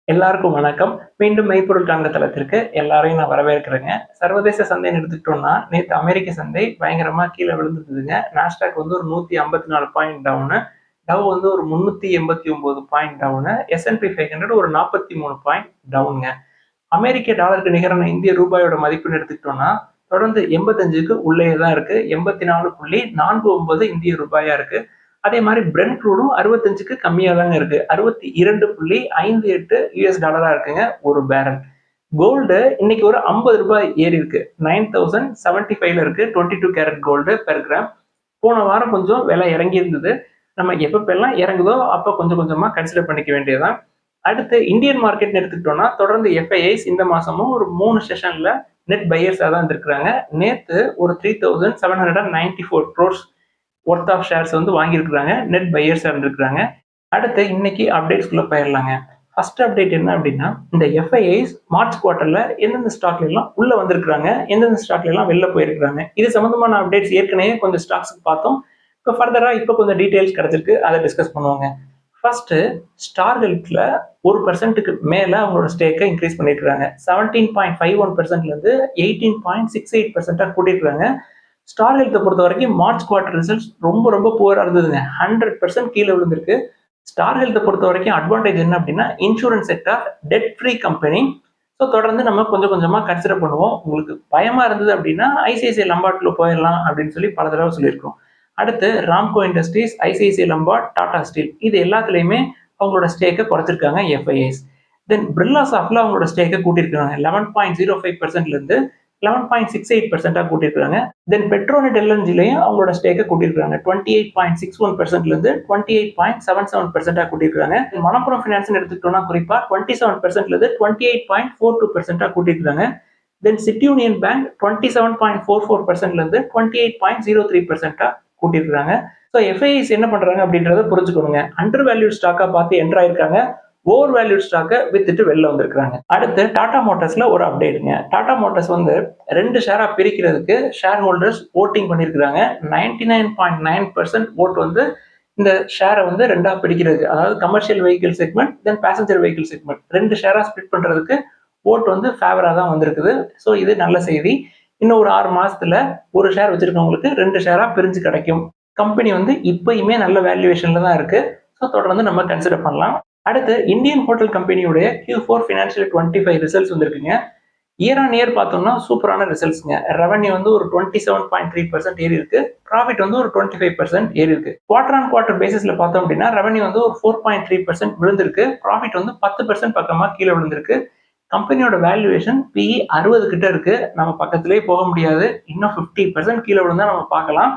எல்லாருக்கும் வணக்கம். மீண்டும் மெய்ப்பொருள் காண்க தளத்திற்கு எல்லாரையும் நான் வரவேற்கிறேங்க. சர்வதேச சந்தைன்னு எடுத்துக்கிட்டோம்னா, நேத்து அமெரிக்க சந்தை பயங்கரமா கீழ விழுந்திருந்ததுங்க. நாஸ்டாக் வந்து ஒரு 154 பாயிண்ட் டவுனு. டவ் வந்து ஒரு 389 பாயிண்ட் டவுனு. S&P 500 ஒரு 43 பாயிண்ட் டவுனுங்க. அமெரிக்க டாலருக்கு நிகரான இந்திய ரூபாயோட மதிப்புன்னு எடுத்துக்கிட்டோம்னா, தொடர்ந்து 85க்கு உள்ளேயே தான் இருக்கு. 84.49 இந்திய ரூபாயா இருக்கு. அதே மாதிரி பிரெண்ட் க்ரூடும் 65க்கு கம்மியா தாங்க இருக்கு. 62.58 யுஎஸ் டாலரா இருக்குங்க ஒரு பேரல். கோல்டு இன்னைக்கு ஒரு ரூ. 50 ஏறி இருக்கு. 9075ல இருக்கு. 22 கேரட் கோல்டு பெர் கிராம். போன வாரம் கொஞ்சம் விலை இறங்கி இருந்தது. நம்ம எப்பப்பெல்லாம் இறங்குதோ அப்ப கொஞ்சம் கொஞ்சமா கன்சிடர் பண்ணிக்க வேண்டியதுதான். அடுத்து இந்தியன் மார்க்கெட் எடுத்துக்கிட்டோம்னா தொடர்ந்து எஃப்ஐஐஸ் இந்த மாசமும் ஒரு 3 செஷன்ல நெட் பையர்ஸா தான் இருந்திருக்காங்க. நேத்து ஒரு 3794 crores ஒர்த் ஆஃப் ஷேர்ஸ் வந்து வாங்கியிருக்கிறாங்க. நெட் பையர்ஸா இருந்திருக்கிறாங்க. அடுத்து இன்னைக்கு அப்டேட்ஸ்குள்ள போயிடலாங்க. ஃபர்ஸ்ட் அப்டேட் என்ன அப்படின்னா, இந்த எஃப்ஐஐஸ் மார்ச் குவார்ட்டர்ல எந்தெந்த ஸ்டாக்ல எல்லாம் உள்ள வந்திருக்கிறாங்க, எந்தெந்த ஸ்டாக்ல எல்லாம் வெளில போயிருக்கிறாங்க. இது சம்பந்தமான அப்டேட்ஸ் ஏற்கனவே கொஞ்சம் ஸ்டாக்ஸ் பார்த்தோம். இப்போ ஃபர்தரா இப்போ கொஞ்சம் டீடைல்ஸ் கிடைச்சிருக்கு. அதை டிஸ்கஸ் பண்ணுவாங்க. ஃபர்ஸ்ட் ஸ்டார் ஹெல்த்ல 1%க்கு மேல அவங்களோட ஸ்டேக்கை இன்க்ரீஸ் பண்ணிருக்காங்க. 17.51%ல இருந்து 18.68% கூட்டிருக்காங்க. ஸ்டார் ஹெல்த்தை பொறுத்த வரைக்கும் மார்ச் குவார்டர் ரிசல்ட்ஸ் ரொம்ப ரொம்ப புவரா இருந்ததுங்க. 100% கீழே விழுந்திருக்கு. ஸ்டார் ஹெல்த்தை பொறுத்த வரைக்கும் அட்வான்டேஜ் என்ன அப்படின்னா, insurance sector dead free company. So தொடர்ந்து நம்ம கொஞ்சம் கொஞ்சமா கன்சிடர் பண்ணுவோம். உங்களுக்கு பயமா இருந்தது அப்படின்னா ஐசிஐசிஐ லம்பார்ட்ல போயிடலாம் அப்படின்னு சொல்லி பல தடவை சொல்லியிருக்கோம். அடுத்து Ramco industries, ICICI லம்பார்ட், Tata steel இது எல்லாத்துலயுமே அவங்களோட ஸ்டேக்கை குறைச்சிருக்காங்க எஃப்ஐஐஸ். தென் பிர்லா சாஃப்ட்ல அவங்களோட ஸ்டேக்கை கூட்டியிருக்காங்க. 11.05%ல இருந்து 11.68% கூட்டியிருக்காங்க. தென் பெட்ரோநெட் எல்என்ஜிலையும் அவங்களோட ஸ்டேக்கை கூட்டியிருக்காங்க. 28.61%ல இருந்து 28.77% கூட்டியிருக்காங்க. மணப்புரம் ஃபினான்ஸ் எடுத்துக்கிட்டோம்னா குறிப்பா 27%ல இருந்து 28.42% கூட்டியிருக்காங்க. தென் சிட்டி யூனியன் பேங்க் 27.44%ல இருந்து 28.03% கூட்டியிருக்காங்க. ஸோ எஃப்ஐஐஸ் என்ன பண்றாங்க அப்படின்றத புரிஞ்சுக்கணுங்க. அண்டர் வேல்யூட் ஸ்டாக்கா பார்த்து என்டர் ஆயிருக்காங்க. ஓவர் வேல்யூ ஸ்டாக்கை வித்துட்டு வெளில வந்திருக்காங்க. அடுத்து டாடா மோட்டார்ஸ்ல ஒரு அப்டேட்டுங்க. டாடா மோட்டார்ஸ் வந்து 2 ஷேரா பிரிக்கிறதுக்கு ஷேர் ஹோல்டர்ஸ் ஓட்டிங் பண்ணியிருக்காங்க. 99.9% ஓட் வந்து இந்த ஷேரை வந்து 2ஆ பிரிக்கிறதுக்கு, அதாவது கமர்ஷியல் வெஹிக்கிள் செக்மெண்ட் தென் பேசஞ்சர் வெஹிக்கிள் செக்மெண்ட் 2 ஷேரா ஸ்பிளிட் பண்றதுக்கு ஓட் வந்து ஃபேவரா தான் வந்திருக்குது. ஸோ இது நல்ல செய்தி. இன்னும் ஒரு 6 மாசத்துல ஒரு ஷேர் வச்சிருக்கவங்களுக்கு 2 ஷேரா பிரிஞ்சு கிடைக்கும். கம்பெனி வந்து இப்பயுமே நல்ல வேல்யூவேஷன்ல தான் இருக்கு. ஸோ தொடர்ந்து நம்ம கன்சிடர் பண்ணலாம். அடுத்து இந்தியன் ஹோட்டல் கம்பெனியுடைய Q4 ஃபினான்ஷியல் 25 ரிசல்ட்ஸ் வந்திருக்குங்க. இயர் ஆன் இயர் பார்த்தோம்னா சூப்பரான ரிசல்ட்ஸ்ங்க. ரெவன்யூ வந்து ஒரு 27.3% ஏறி இருக்கு. ப்ராஃபிட் வந்து ஒரு 25% ஏறி இருக்கு. குவார்டர் ஆன் குவார்டர் பேசிஸ்ல பார்த்தோம் அப்படின்னா ரெவன்யூ வந்து ஒரு 4.3% விழுந்திருக்கு. ப்ராஃபிட் வந்து 10% பக்கமா கீழே விழுந்திருக்கு. கம்பெனியோட வேல்யூவேஷன் PE 60 கிட்ட இருக்கு. நம்ம பக்கத்திலேயே போக முடியாது. இன்னும் 50% கீழே விழுந்தா நம்ம பார்க்கலாம்.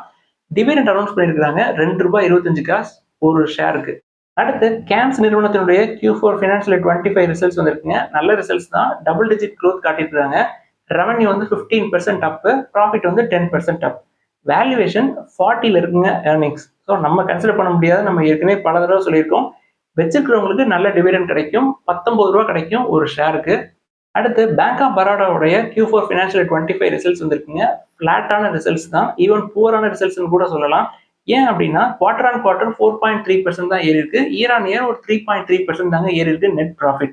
டிவிடெண்ட் அனௌன்ஸ் பண்ணியிருக்காங்க. ரூ. 2.25 ஒரு ஷேருக்கு. அடுத்து கேம்ஸ் நிறுவனத்தினுடைய Q4 ஃபினான்ஷியல் 25 ரிசல்ட்ஸ் வந்திருக்குங்க. நல்ல ரிசல்ட்ஸ் தான். டபுள் டிஜிட் க்ரோத் காட்டியிருக்காங்க. ரெவன்யூ வந்து 15% அப், ப்ராஃபிட் வந்து 10% அப். வேல்யூவேஷன் 40ல இருக்குங்க ஏர்னிங்ஸ். ஸோ நம்ம கன்சிடர் பண்ண முடியாது. நம்ம ஏற்கனவே பல தடவை சொல்லியிருக்கோம். வச்சிருக்கிறவங்களுக்கு நல்ல டிவிடெண்ட் கிடைக்கும். ரூ. 19 கிடைக்கும் ஒரு ஷேருக்கு. அடுத்து பேங்க் ஆஃப் பரோடாவுடைய Q4 ஃபினான்ஷியல் 25 ரிசல்ட்ஸ் வந்திருக்குங்க. ஃபிளாட்டான ரிசல்ட்ஸ் தான். ஈவன் புவரான ரிசல்ட்ஸ்னு கூட சொல்லலாம். ஏன் அப்படின்னா குவார்டர் ஆன் குவார்டர் 4.3% தான் ஏறி இருக்கு. இயர் ஆன் இயர் ஒரு 3.3% தாங்க ஏறி இருக்கு நெட் ப்ராஃபிட்.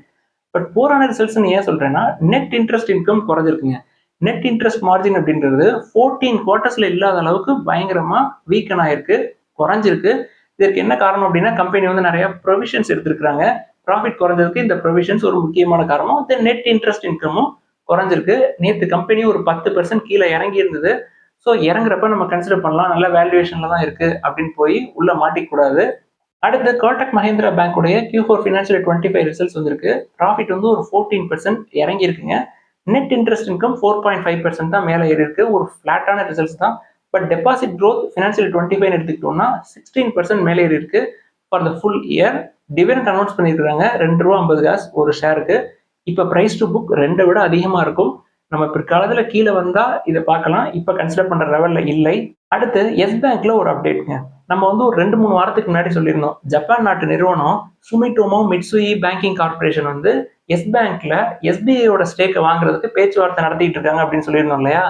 பட் புவரான ரிசல்ட்ஸ்னு ஏன் சொல்றேன்னா நெட் இன்ட்ரெஸ்ட் இன்கம் குறைஞ்சிருக்குங்க. நெட் இன்ட்ரெஸ்ட் மார்ஜின் அப்படின்றது 14 குவார்டர்ஸ்ல இல்லாத அளவுக்கு பயங்கரமா வீக்கன் ஆயிருக்கு, குறைஞ்சிருக்கு. இதற்கு என்ன காரணம் அப்படின்னா கம்பெனி வந்து நிறைய ப்ரொவிஷன்ஸ் எடுத்திருக்காங்க. ப்ராஃபிட் குறைஞ்சதுக்கு இந்த ப்ரொவிஷன்ஸ் ஒரு முக்கியமான காரணம். நெட் இன்ட்ரெஸ்ட் இன்கமும் குறைஞ்சிருக்கு. நேற்று கம்பெனி ஒரு 10% கீழே இறங்கி இருந்தது. ஸோ இறங்குறப்ப நம்ம கன்சிடர் பண்ணலாம். நல்ல வேல்யூவேஷன்ல தான் இருக்கு அப்படின்னு போய் உள்ள மாட்டிக்கூடாது. அடுத்து கோட்டக் மஹிந்திரா பேங்க்குடைய Q4 ஃபினான்ஷியல் 25 ரிசல்ட்ஸ் வந்திருக்கு. ப்ராஃபிட் வந்து ஒரு 14% இறங்கி இருக்குங்க. நெட் இன்ட்ரெஸ்ட் இன்கம் 4.5% தான் மேலே ஏறி இருக்கு. ஒரு ஃபிளாட்டான ரிசல்ட்ஸ் தான். பட் டெபாசிட் க்ரோத் ஃபினான்ஷியல் 25 எடுத்துக்கிட்டோம்னா 16% மேலே ஏறி இருக்கு. For the full year dividend announce பண்ணியிருக்காங்க. ரூ. 2.50 ஒரு ஷேருக்கு. இப்போ பிரைஸ் டு புக் 2 விட அதிகமா இருக்கும். நம்ம பிற்காலத்துல கீழே வந்தா இதை பார்க்கலாம். இப்ப கன்சிடர் பண்ற லெவல்ல இல்லை. அடுத்து எஸ் பேங்க்ல ஒரு அப்டேட்ங்க. நம்ம வந்து ஒரு 2-3 வாரத்துக்கு முன்னாடி சொல்லியிருந்தோம். ஜப்பான் நாட்டு நிறுவனம் சுமிட்டோமோ மிட்சுயி பேங்கிங் கார்பரேஷன் வந்து எஸ் பேங்க்ல SBIயோட ஸ்டேக்கை வாங்குறதுக்கு பேச்சுவார்த்தை நடத்திட்டு இருக்காங்க அப்படின்னு சொல்லியிருந்தோம் இல்லையா?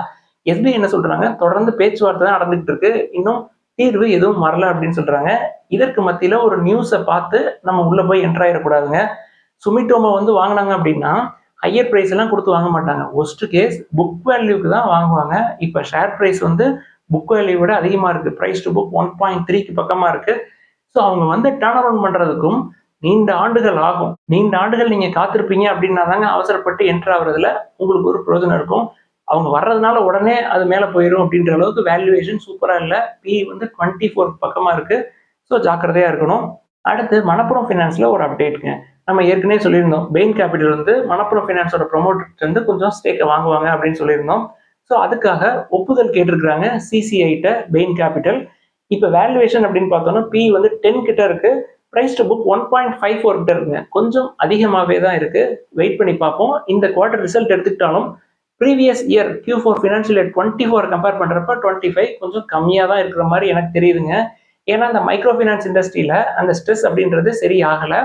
SBI என்ன சொல்றாங்க, தொடர்ந்து பேச்சுவார்த்தை தான் நடந்துகிட்டு இருக்கு, இன்னும் தீர்வு எதுவும் வரல அப்படின்னு சொல்றாங்க. இதற்கு மத்தியில ஒரு நியூஸை பார்த்து நம்ம உள்ள போய் என்டர் ஆயிடக்கூடாதுங்க. சுமிட்டோமோ வந்து வாங்கினாங்க அப்படின்னா ஹையர் ப்ரைஸ் எல்லாம் கொடுத்து வாங்க மாட்டாங்க. ஒஸ்ட் கேஸ் புக் வேல்யூக்கு தான் வாங்குவாங்க. இப்போ ஷேர் ப்ரைஸ் வந்து புக் வேல்யூ விட அதிகமாக இருக்குது. ப்ரைஸ் டு புக் 1.3க்கு பக்கமாக இருக்குது. ஸோ அவங்க வந்து டர்ன் அரவுண்ட் பண்ணுறதுக்கும் நீண்ட ஆண்டுகள் ஆகும். நீண்ட ஆண்டுகள் நீங்கள் காத்திருப்பீங்க அப்படின்னா தாங்க அவசரப்பட்டு என்ட்ரு ஆகுறதுல உங்களுக்கு ஒரு பிரயோஜனம் இருக்கும். அவங்க வர்றதுனால உடனே அது மேலே போயிடும் அப்படின்ற அளவுக்கு வேல்யூவேஷன் சூப்பராக இல்லை. பி வந்து 24 பக்கமாக இருக்குது. ஸோ ஜாக்கிரதையாக இருக்கணும். அடுத்து மணப்புரம் ஃபினான்ஸில் ஒரு அப்டேட்டுங்க. நம்ம ஏற்கனவே சொல்லியிருந்தோம், பெயின் கேபிட்டல் வந்து மணப்புரம் ஃபினான்ஸோட ப்ரொமோட்டர் வந்து கொஞ்சம் ஸ்டேக்கை வாங்குவாங்க அப்படின்னு சொல்லியிருந்தோம். ஸோ அதுக்காக ஒப்புதல் கேட்டிருக்கிறாங்க சிசிஐட்ட பெயின் கேபிட்டல். இப்போ வேல்யூவேஷன் அப்படின்னு பார்த்தோம்னா பி வந்து 10 கிட்ட இருக்கு. ப்ரைஸ் டு புக் 1.54 கிட்ட இருக்குங்க. கொஞ்சம் அதிகமாகவே தான் இருக்கு. வெயிட் பண்ணி பார்ப்போம். இந்த குவார்டர் ரிசல்ட் எடுத்துக்கிட்டாலும் previous year Q4 financial year 24 compare பண்ணுறப்ப 25 கொஞ்சம் கம்மியாக தான் இருக்கிற மாதிரி எனக்கு தெரியுதுங்க. ஏன்னா அந்த மைக்ரோ ஃபினான்ஸ் இண்டஸ்ட்ரியில் அந்த ஸ்ட்ரெஸ் அப்படின்றது சரி ஆகலை.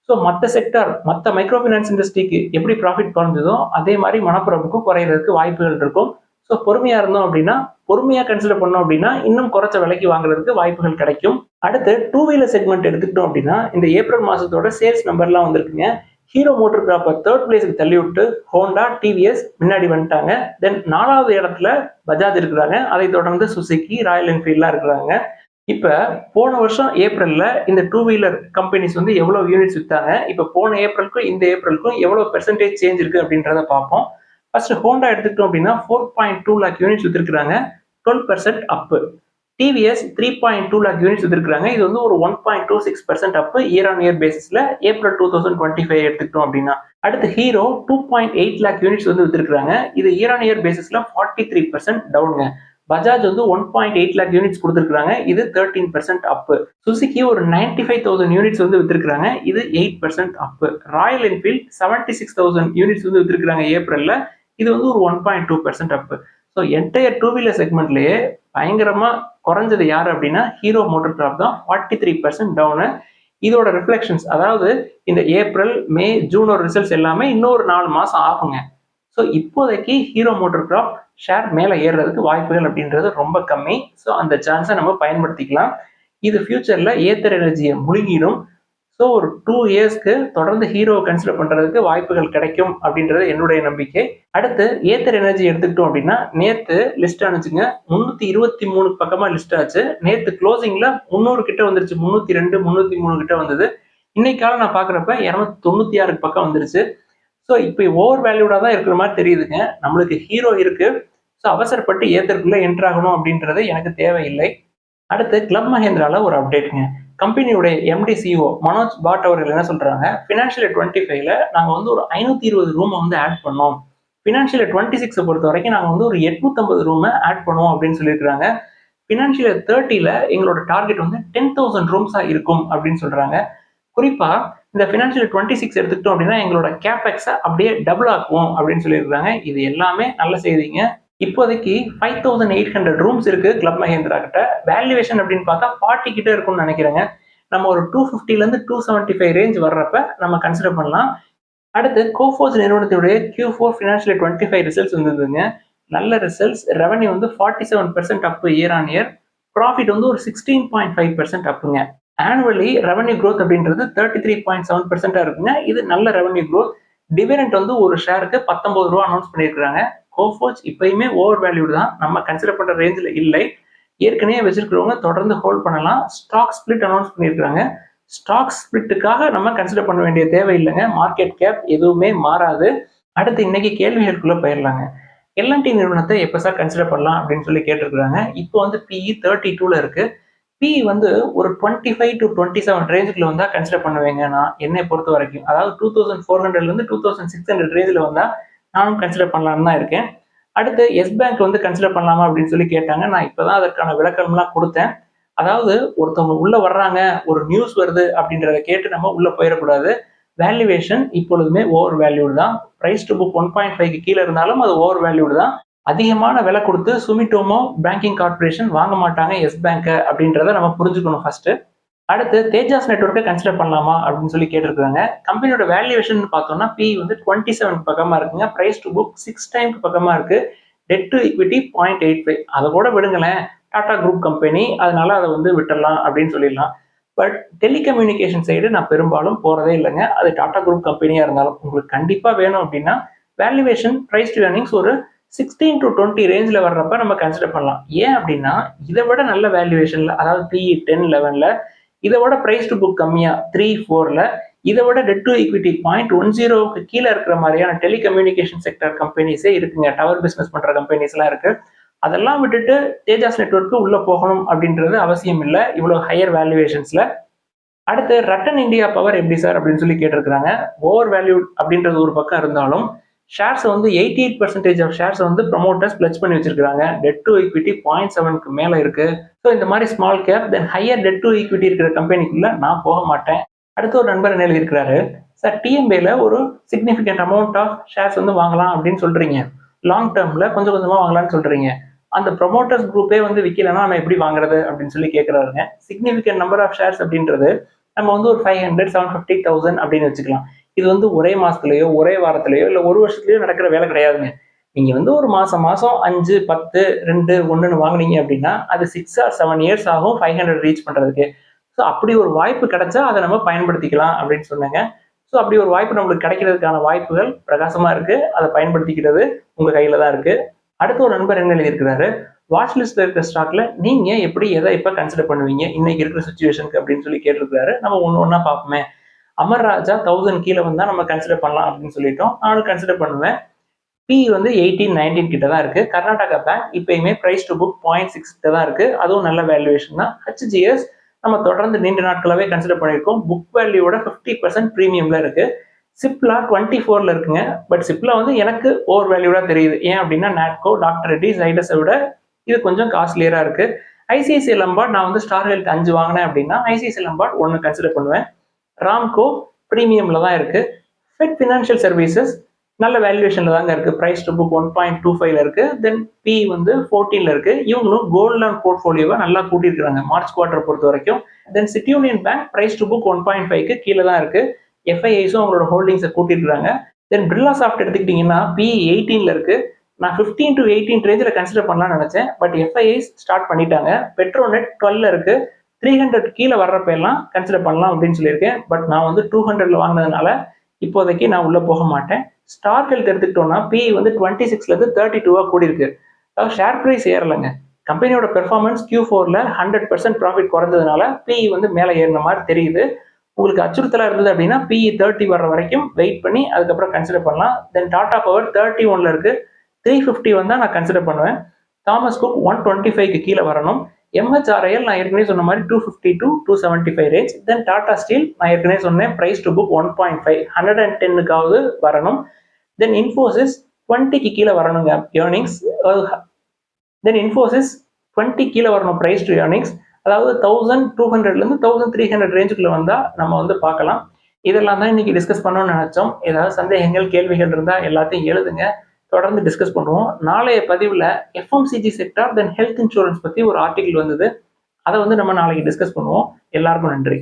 ஸோ மற்ற செக்டார் மற்ற மைக்ரோ ஃபினான்ஸ் இண்டஸ்ட்ரிக்கு எப்படி ப்ராஃபிட் குறைஞ்சதோ அதே மாதிரி மணப்புரமுக்கும் குறையிறதுக்கு வாய்ப்புகள் இருக்கும். ஸோ பொறுமையாக இருந்தோம் அப்படின்னா, பொறுமையாக கன்சிடர் பண்ணோம் அப்படின்னா இன்னும் குறைச்ச விலைக்கு வாங்குறதுக்கு வாய்ப்புகள் கிடைக்கும். அடுத்து டூ வீலர் செக்மெண்ட் எடுத்துக்கிட்டோம் அப்படின்னா இந்த ஏப்ரல் மாதத்தோட சேல்ஸ் நம்பர்லாம் வந்திருக்குங்க. ஹீரோ மோட்டர் கிராப்பை 3rd பிளேஸுக்கு தள்ளி விட்டு ஹோண்டா, டிவிஎஸ் முன்னாடி வந்துட்டாங்க. தென் 4வது இடத்துல பஜாஜ் இருக்கிறாங்க. அதை தொடர்ந்து சுசுகி, ராயல் என்ஃபீல்ட்லாம் இருக்கிறாங்க. இப்போ போன வருஷம் ஏப்ரலில் இந்த டூ வீலர் கம்பெனிஸ் வந்து எவ்வளோ யூனிட்ஸ் விற்றாங்க, இப்போ போன ஏப்ரலுக்கும் இந்த ஏப்ரலுக்கும் எவ்வளோ பெர்சன்டேஜ் சேஞ்ச் இருக்குது அப்படின்றத பார்ப்போம். ஃபர்ஸ்ட் ஹோண்டா எடுத்துக்கிட்டோம் அப்படின்னா 4.2 லேக் யூனிட்ஸ் விற்றுருக்காங்க, 12% அப்பு. டிவிஎஸ் 3.2 லேக் யூனிட்ஸ் விற்றுருக்காங்க, இது வந்து ஒரு 1.26% அப்பு இயர் ஆன் இயர் பேசிஸில் ஏப்ரல் 2025 எடுத்துக்கிட்டோம் அப்படின்னா. அடுத்து ஹீரோ 2.8 லேக் யூனிட்ஸ் வந்து விற்றுருக்காங்க, இது இயர் ஆன் இயர் பேசிஸில் 43% டவுனுங்க. பஜாஜ் வந்து 1.8 லேக் யூனிட்ஸ் கொடுத்துருக்காங்க, இது 13% அப்பு. சுசுகி ஒரு 95,000 யூனிட்ஸ் வந்து விற்றுருக்காங்க, இது 8% அப்பு. ராயல் என்ஃபீல்ட் 76,000 யூனிட்ஸ் வந்து விற்றுருக்காங்க ஏப்ரலில், இது வந்து ஒரு 1.2% அப்பு. ஸோ என்டையர் டூ வீலர் செக்மெண்ட்லேயே பயங்கரமாக குறைஞ்சது யார் அப்படின்னா ஹீரோ மோட்டர் கிராப் தான், 43% டவுனு. இதோட ரிஃப்ளெக்ஷன்ஸ், அதாவது இந்த ஏப்ரல், மே, ஜூனோட ரிசல்ட்ஸ் எல்லாமே இன்னொரு 4 மாதம் ஆகுங்க. ஸோ இப்போதைக்கு ஹீரோ மோட்டர் கிராப் ஷேர் மேலே ஏறுறதுக்கு வாய்ப்புகள் அப்படின்றது ரொம்ப கம்மி. ஸோ அந்த சான்ஸை நம்ம பயன்படுத்திக்கலாம். இது ஃபியூச்சரில் ஏத்தர் எனர்ஜியை முழுங்கிடும். ஸோ ஒரு 2 இயர்ஸ்க்கு தொடர்ந்து ஹீரோவை கன்சிடர் பண்ணுறதுக்கு வாய்ப்புகள் கிடைக்கும் அப்படின்றது என்னுடைய நம்பிக்கை. அடுத்து ஏத்தர் எனர்ஜி எடுத்துக்கிட்டோம் அப்படின்னா நேற்று லிஸ்ட் ஆனிச்சுங்க, 323 பக்கமாக லிஸ்ட் ஆச்சு. நேற்று க்ளோசிங்கில் 300 கிட்ட வந்துருச்சு, 302, 303 கிட்ட வந்தது. இன்னைக்கால நான் பார்க்குறப்ப 296 பக்கம் வந்துருச்சு. ஸோ இப்போ ஓவர் வேல்யூடாக தான் இருக்கிற மாதிரி தெரியுதுங்க. நம்மளுக்கு ஹீரோ இருக்குது, ஸோ அவசரப்பட்டு ஏத்தருக்குள்ளே என்ட்ரு ஆகணும் அப்படின்றது எனக்கு தேவையில்லை. அடுத்து கிளப் மஹேந்திராவில் ஒரு அப்டேட்டுங்க. கம்பெனியுடைய MD CEO மனோஜ் பாட் அவர்கள் என்ன சொல்கிறாங்க, ஃபினான்ஷியல் இயர் 25ல நாங்கள் வந்து ஒரு 520 ரூமை வந்து ஆட் பண்ணோம். ஃபினான்ஷியல் இயர் 26 பொறுத்த வரைக்கும் நாங்கள் வந்து ஒரு 850 ரூமை ஆட் பண்ணுவோம் அப்படின்னு சொல்லியிருக்கிறாங்க. ஃபினான்ஷியல் இயர் 30ல எங்களோட டார்கெட் வந்து 10,000 ரூம்ஸாக இருக்கும் அப்படின்னு சொல்கிறாங்க. குறிப்பாக இந்த ஃபினான்ஷியல் 26 எடுத்துக்கிட்டோம் அப்படின்னா எங்களோட கேபெக்ஸை அப்படியே டபுள் ஆக்குவோம் அப்படின்னு சொல்லியிருக்காங்க. இது எல்லாமே நல்ல செய்திங்க. இப்போதைக்கு 5,800 ரூம்ஸ் இருக்கு கிளப் மஹேந்திரா கிட்ட. வேல்யூவேஷன் அப்படின்னு பார்த்தா 40 கிட்ட இருக்கும்னு நினைக்கிறேங்க. நம்ம ஒரு 250லேருந்து 275 ரேஞ்ச் வர்றப்ப நம்ம கன்சிடர் பண்ணலாம். அடுத்து கோஃபோர்ஜ் நிறுவனத்துடைய Q4 ஃபினான்ஷியல் 25 ரிசல்ட்ஸ் வந்ததுங்க. நல்ல ரிசல்ட்ஸ். ரெவன்யூ வந்து 47% அப்பு இயர் ஆன் இயர். ப்ராஃபிட் வந்து ஒரு 16.5% அப்புங்க. ஆனுவலி ரெவன்யூ க்ரோத் அப்படின்றது 33.7% இருக்குங்க. இது நல்ல ரெவன்யூ க்ரோத். டிவிடெண்ட் வந்து ஒரு ஷேருக்கு 19 ரூபா அனௌன்ஸ் பண்ணியிருக்காங்க. கோஃபோர்ஜ் இப்பயுமே ஓவர் வேல்யூடு தான், நம்ம கன்சிடர் பண்ணுற ரேஞ்சில் இல்லை. ஏற்கனவே வச்சிருக்கிறவங்க தொடர்ந்து ஹோல்ட் பண்ணலாம். ஸ்டாக் ஸ்பிளிட் அனௌன்ஸ் பண்ணியிருக்காங்க. ஸ்டாக் ஸ்பிளிட்டுக்காக நம்ம கன்சிடர் பண்ண வேண்டிய தேவை இல்லைங்க. மார்க்கெட் கேப் எதுவுமே மாறாது. அடுத்து இன்னைக்கு கேள்விகளுக்குள்ள போயிடலாங்க. L&T நிறுவனத்தை எப்போ சார் கன்சிடர் பண்ணலாம் அப்படின்னு சொல்லி கேட்டிருக்கிறாங்க. இப்போ வந்து PE 32ல இருக்கு. PE வந்து ஒரு 25 to 27 ரேஞ்சுக்குள்ள வந்தால் கன்சிடர் பண்ணுவேங்க நான், என்னை பொறுத்த வரைக்கும். அதாவது 2,400லேருந்து 2,600 ரேஞ்சில் வந்தால் நானும் கன்சிடர் பண்ணலான்னு தான் இருக்கேன். அடுத்து எஸ் பேங்க் வந்து கன்சிடர் பண்ணலாமா அப்படின்னு சொல்லி கேட்டாங்க. நான் இப்போ தான் அதற்கான விளக்கம்லாம் கொடுத்தேன். அதாவது ஒருத்தவங்க உள்ளே வர்றாங்க, ஒரு நியூஸ் வருது அப்படின்றத கேட்டு நம்ம உள்ளே போயிடக்கூடாது. வேல்யூவேஷன் இப்பொழுதுமே ஓவர் வேல்யூடு தான். ப்ரைஸ் டு புக் 1.5க்கு கீழே இருந்தாலும் அது ஓவர் வேல்யூடு தான். அதிகமான விலை கொடுத்து சுமிட்டோமோ பேங்கிங் கார்பரேஷன் வாங்க மாட்டாங்க எஸ் பேங்கை அப்படின்றத நம்ம புரிஞ்சுக்கணும் ஃபர்ஸ்ட். அடுத்து தேஜாஸ் நெட்வொர்க்கை கன்சிடர் பண்ணலாமா அப்படின்னு சொல்லி கேட்டிருக்காங்க. கம்பெனியோட வேல்யூவேஷன் பார்த்தோம்னா PE வந்து 27 பக்கமாக இருக்குங்க. ப்ரைஸ் டு புக் 6 டைம்க்கு பக்கமாக இருக்கு. Debt to equity 0.85. அதை கூட விடுங்களேன், டாடா குரூப் கம்பெனி, அதனால அதை வந்து விட்டுடலாம் அப்படின்னு சொல்லிடலாம். பட் டெலிகம்யூனிகேஷன் சைடு நான் பெரும்பாலும் போறதே இல்லைங்க. அது டாடா குரூப் கம்பெனியா இருந்தாலும். உங்களுக்கு கண்டிப்பா வேணும் அப்படின்னா வேல்யூவேஷன் பிரைஸ் டு earnings ஒரு 16 to 20 ரேஞ்சில் வர்றப்ப நம்ம கன்சிடர் பண்ணலாம். ஏன் அப்படின்னா இதை விட நல்ல வேல்யூவேஷன்ல, அதாவது PE 10, 11ல இதை விட பிரைஸ் டு புக் கம்மியா 3, 4ல இதை விட டெட் டு ஈக்விட்டி 0.10க்கு கீழே இருக்கிற மாதிரியான டெலிகம்யூனிகேஷன் செக்டர் கம்பெனிஸே இருக்குங்க. டவர் பிசினஸ் பண்ற கம்பெனிஸ் எல்லாம் இருக்கு. அதெல்லாம் விட்டுட்டு தேஜாஸ் நெட்வொர்க்கு உள்ள போகணும் அப்படின்றது அவசியம் இல்லை இவ்வளவு ஹையர் வேல்யூவேஷன்ஸ்ல. அடுத்து ரட்டன் இந்தியா பவர் எப்படி சார் அப்படின்னு சொல்லி கேட்டிருக்கிறாங்க. ஓவர் வேல்யூ அப்படின்றது ஒரு பக்கம் இருந்தாலும் ஷேர்ஸ் வந்து 88% ஆஃப் ஷேர்ஸ் வந்து ப்ரொமோட்டர்ஸ் பிளட்ஜ் பண்ணி வச்சிருக்காங்க. டெட் டு ஈக்விட்டி 0.7க்கு மேல இருக்கு. ஸோ இந்த மாதிரி small cap then higher debt to equity இருக்கிற கம்பெனிக்குள்ள நான் போக மாட்டேன். அடுத்து ஒரு நண்பர் என்ன எழுதியிருக்கிறாரு, சார் டிஎம்பில ஒரு சிக்னிஃபிகண்ட் அமௌண்ட் ஆஃப் ஷேர்ஸ் வந்து வாங்கலாம் அப்படின்னு சொல்றீங்க, லாங் டேர்ம்ல கொஞ்சம் கொஞ்சமா வாங்கலாம்னு சொல்றீங்க, அந்த ப்ரொமோட்டர்ஸ் குரூப்பே வந்து விற்கலன்னா நம்ம எப்படி வாங்குறது அப்படின்னு சொல்லி கேட்கறாருங்க. சிக்னிஃபிகண்ட் நம்பர் ஆஃப் ஷேர்ஸ் அப்படின்றது நம்ம வந்து ஒரு 500, 750, 1000 அப்படின்னு வச்சுக்கலாம். இது வந்து ஒரே மாசத்துலயோ ஒரே வாரத்திலேயோ இல்லை ஒரு வருஷத்துலயோ நடக்கிற வேலை கிடையாதுங்க. நீங்க வந்து ஒரு மாசம் 5, 10, 2, 1ன்னு வாங்குனீங்க அப்படின்னா அது 6 or 7 இயர்ஸ் ஆகும் 500 ரீச் பண்றதுக்கு. ஸோ அப்படி ஒரு வாய்ப்பு கிடைச்சா அதை நம்ம பயன்படுத்திக்கலாம் அப்படின்னு சொன்னாங்க. ஸோ அப்படி ஒரு வாய்ப்பு நம்மளுக்கு கிடைக்கிறதுக்கான வாய்ப்புகள் பிரகாசமா இருக்கு. அதை பயன்படுத்திக்கிறது உங்க கையில தான் இருக்கு. அடுத்த ஒரு நண்பர் என்ன எழுதியிருக்கிறாரு, வாட்ச் லிஸ்ட்ல இருக்கிற ஸ்டாக்ல நீங்க எப்படி எதை இப்ப கன்சிடர் பண்ணுவீங்க இன்னைக்கு இருக்கிற சுச்சுவேஷனுக்கு அப்படின்னு சொல்லி கேட்டிருக்காரு. நம்ம ஒன்று ஒன்றா பார்ப்போமே. அமர் ராஜா 1000 கீழே வந்தா நம்ம கன்சிடர் பண்ணலாம் அப்படின்னு சொல்லிட்டோம். நானும் கன்சிடர் பண்ணுவேன். பி வந்து 18, 19 கிட்ட தான் இருக்கு. கர்நாடகா பேங்க் இப்பயுமே பிரைஸ் டு புக் 0.6 கிட்ட தான் இருக்கு. அதுவும் நல்ல வேல்யூவேஷன் தான். HGS நம்ம தொடர்ந்து நீண்ட நாட்களாவே கன்சிடர் பண்ணியிருக்கோம். புக் வேல்யூவோட 50% ப்ரீமியம்ல இருக்கு. சிப்லா 24ல இருக்குங்க. பட் சிப்லா வந்து எனக்கு ஓவர் வேல்யூடா தெரியுது. ஏன் அப்படின்னா நாட்கோ, டாக்டர் ரெட்டி, ஜைடஸை விட இது கொஞ்சம் காஸ்ட்லியரா இருக்கு. ஐசிஐசிஐ லம்பார்ட் நான் வந்து ஸ்டார் ஹெல்த் 5 வாங்கினேன் அப்படின்னா ஐசிஐசிஐ லம்பார்ட் 1 கன்சிடர் பண்ணுவேன். ராம்கோ ப்ரீமியம்ல தான் இருக்கு. ஃபெட் ஃபினான்ஷியல் சர்வீசஸ் நல்ல வேல்யூவேஷன்ல தாங்க இருக்கு. பிரைஸ் டு புக் 1.25ல இருக்கு. தென் பி வந்து 14ல இருக்கு. இவங்களும் கோல்ட் லோன் போர்ட்ஃபோலியோவை நல்லா கூட்டியிருக்காங்க மார்ச் குவார்டர் பொறுத்த வரைக்கும். Then City Union Bank price to book 1.5க்கு கீழே தான் இருக்கு. எஃப்ஐஐஸும் அவங்களோட ஹோல்டிங்ஸை கூட்டியிருக்காங்க. தென் பிர்லா சாஃப்ட் எடுத்துக்கிட்டீங்கன்னா பி 18ல இருக்கு. நான் 15 to 18 ரேஞ்சில் கன்சிடர் பண்ணலாம்னு நினைச்சேன். பட் எஃப்ஐஐஸ் ஸ்டார்ட் பண்ணிட்டாங்க. பெட்ரோநெட் 12ல இருக்கு. 300 கீழே வர்றப்ப எல்லாம் கன்சிடர் பண்ணலாம் அப்படின்னு சொல்லியிருக்கேன். பட் நான் வந்து 200ல வாங்கினதுனால இப்போதைக்கு நான் உள்ள போக மாட்டேன். ஸ்டார் ஹெல்த் எடுத்துக்கிட்டோம்னா பி வந்து 26ல இருந்து 32வா கூடி இருக்கு. அதாவது ஷேர் பிரைஸ் ஏறலைங்க. கம்பெனியோட பெர்ஃபார்மன்ஸ் Q4ல 100% ப்ராஃபிட் குறைஞ்சதுனால பி வந்து மேலே ஏறின மாதிரி தெரியுது. உங்களுக்கு அச்சுறுத்தலா இருந்தது அப்படின்னா PE 30 வர்ற வரைக்கும் வெயிட் பண்ணி அதுக்கப்புறம் கன்சிடர் பண்ணலாம். தென் டாடா பவர் 31ல இருக்கு. 350 வந்தா நான் கன்சிடர் பண்ணுவேன். தாமஸ் குக் 125க்கு கீழே வரணும். MHRIL நான் ஏற்கனவே சொன்ன மாதிரி 250 to 275 range. Then Tata steel நான் ஏற்கனவே சொன்னேன் பிரைஸ் டு புக் 1.5 110க்காவது வரணும். தென் இன்ஃபோசிஸ் 20க்கு கீழே வரணுங்க ஏர்னிங்ஸ். தென் இன்ஃபோசிஸ் 20 கீழே வரணும் பிரைஸ் டு ஏர்னிங்ஸ். அதாவது 1200லேருந்து 1300 ரேஞ்சுக்குள்ள வந்தா நம்ம வந்து பார்க்கலாம். இதெல்லாம் தான் இன்னைக்கு டிஸ்கஸ் பண்ணணும்னு நினைச்சோம். ஏதாவது சந்தேகங்கள் கேள்விகள் இருந்தால் எல்லாத்தையும் எழுதுங்க. தொடர்ந்து டிஸ்கஸ் பண்ணுவோம். நாளைய பதிவில் FMCG செக்டார் தென் ஹெல்த் இன்சூரன்ஸ் பற்றி ஒரு ஆர்டிகிள் வந்தது. அதை வந்து நம்ம நாளைக்கு டிஸ்கஸ் பண்ணுவோம். எல்லாருக்கும் நன்றி.